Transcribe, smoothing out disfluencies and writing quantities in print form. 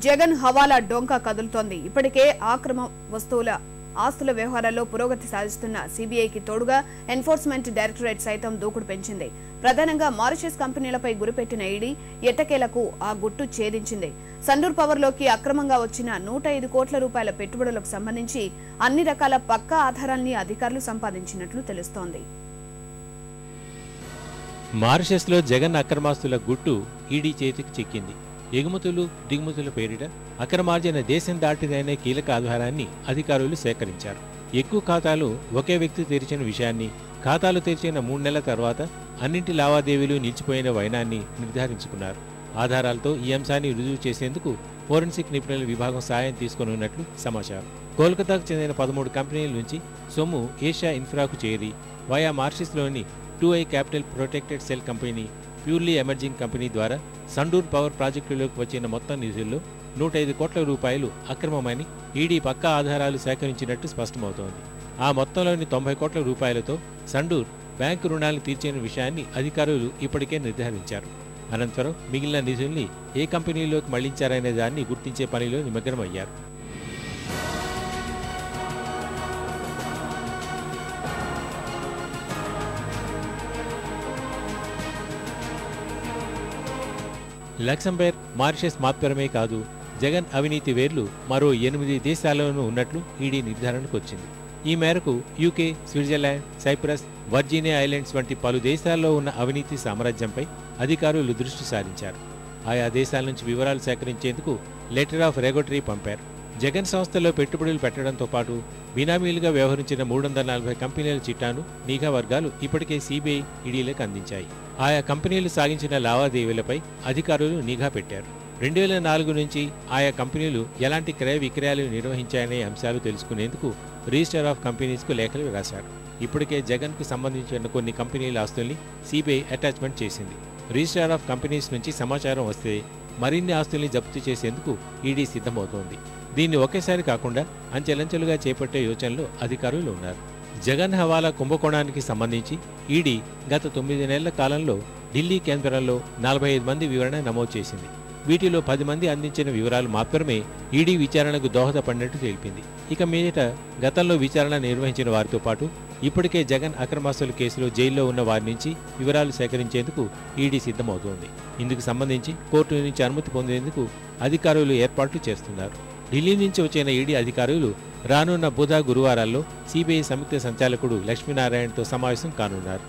జగన్ హవాలా డొంక కదులుతోంది. ఇప్పటికే ఆక్రమ ఆస్తుల వ్యవహారాల్లో పురోగతి సాధిస్తున్న సీబీఐకి తోడుగా ఎన్ఫోర్స్మెంట్ డైరెక్టరేట్ సైతం దూకుడు పెంచింది. ప్రధానంగా మారిషస్ కంపెనీలపై గురిపెట్టిన ఈడీ ఎట్టకేలకు ఆ గుట్టు ఛేదించింది. సండూర్ పవర్లోకి అక్రమంగా వచ్చిన 105 కోట్ల రూపాయల పెట్టుబడులకు సంబంధించి అన్ని రకాల పక్కా ఆధారాల్ని అధికారులు సంపాదించినట్లు తెలుస్తోంది. మారిషస్లో జగన్ అక్రమాస్తుల గుట్టు ఈడీ చేతికి చిక్కింది. ఎగుమతులు దిగుమతుల పేరిట అక్రమార్జన దేశం దాటిదనే కీలక ఆధారాన్ని అధికారులు సేకరించారు. ఎక్కువ ఖాతాలు ఒకే వ్యక్తి తెరిచిన విషయాన్ని, ఖాతాలు తెరిచిన 3 నెలల తర్వాత అన్నింటి లావాదేవీలు నిలిచిపోయిన వైనాన్ని నిర్ధారించుకున్నారు. ఆధారాలతో ఈ అంశాన్ని రుజువు చేసేందుకు ఫోరెన్సిక్ నిపుణుల విభాగం సాయం తీసుకోనున్నట్లు సమాచారం. కోల్కతాకు చెందిన 13 కంపెనీల నుంచి సొమ్ము ఏషియా ఇన్ఫ్రాకు చేరి వయా మారిషస్లోని 2i capital protected cell company, purely emerging company ద్వారా సండూర్ పవర్ ప్రాజెక్టులోకి వచ్చిన మొత్తం నిధుల్లో 105 కోట్ల రూపాయలు అక్రమమని ఈడీ పక్కా ఆధారాలు సేకరించినట్టు స్పష్టమవుతోంది. ఆ మొత్తంలోని 90 కోట్ల రూపాయలతో సండూర్ బ్యాంకు రుణాలను తీర్చిన విషయాన్ని అధికారులు ఇప్పటికే నిర్ధారించారు. అనంతరం మిగిలిన నిధుల్ని ఏ కంపెనీలోకి మళ్లించారనే దాన్ని గుర్తించే పనిలో నిమగ్నమయ్యారు. లక్సెంబర్గ్, మారిషస్ మాత్రమే కాదు, జగన్ అవినీతి వేర్లు మరో 8 దేశాల్లోనూ ఉన్నట్లు ఈడీ నిర్ధారణకు వచ్చింది. ఈ మేరకు UK, Switzerland, Cyprus, Virginia islands వంటి పలు దేశాల్లో ఉన్న అవినీతి సామ్రాజ్యంపై అధికారులు దృష్టి సారించారు. ఆయా దేశాల నుంచి వివరాలు సేకరించేందుకు లెటర్ ఆఫ్ రెగ్యులేటరీ పంపారు. జగన్ సంస్థలో పెట్టుబడులు పెట్టడంతో పాటు బినామీలుగా వ్యవహరించిన 340 కంపెనీల చిట్టాను నిఘా వర్గాలు ఇప్పటికే సీబీఐ, ఈడీలకు అందించాయి. ఆయా కంపెనీలు సాగించిన లావాదేవీలపై అధికారులు నిఘా పెట్టారు. 2004 నుంచి ఆయా కంపెనీలు ఎలాంటి క్రయ విక్రయాలు నిర్వహించాయనే అంశాలు తెలుసుకునేందుకు రిజిస్టర్ ఆఫ్ కంపెనీస్కు లేఖలు రాశారు. ఇప్పటికే జగన్కు సంబంధించిన కొన్ని కంపెనీల ఆస్తుల్ని సీబీఐ అటాచ్మెంట్ చేసింది. రిజిస్టర్ ఆఫ్ కంపెనీస్ నుంచి సమాచారం వస్తే మరిన్ని ఆస్తుల్ని జప్తు చేసేందుకు ఈడీ సిద్ధమవుతోంది. దీన్ని ఒకేసారి కాకుండా అంచెలంచెలుగా చేపట్టే యోచనలో అధికారులు ఉన్నారు. జగన్ హవాలా కుంభకోణానికి సంబంధించి ఈడీ గత 9 నెలల కాలంలో ఢిల్లీ కేంద్రంలో 45 మంది వివరణ నమోదు చేసింది. వీటిలో 10 మంది అందించిన వివరాలు మాత్రమే ఈడీ విచారణకు దోహదపడినట్టు తెలిపింది. ఇక మీదట గతంలో విచారణ నిర్వహించిన వారితో పాటు ఇప్పటికే జగన్ అక్రమాస్తుల కేసులో జైల్లో ఉన్న వారి నుంచి వివరాలు సేకరించేందుకు ఈడీ సిద్ధమవుతోంది. ఇందుకు సంబంధించి కోర్టు నుంచి అనుమతి పొందేందుకు అధికారులు ఏర్పాట్లు చేస్తున్నారు. ఢిల్లీ నుంచి వచ్చిన ఈడీ అధికారులు రానున్న బుధ, గురువారాల్లో సీబీఐ సంయుక్త సంచాలకుడు లక్ష్మీనారాయణతో సమావేశం కానున్నారు.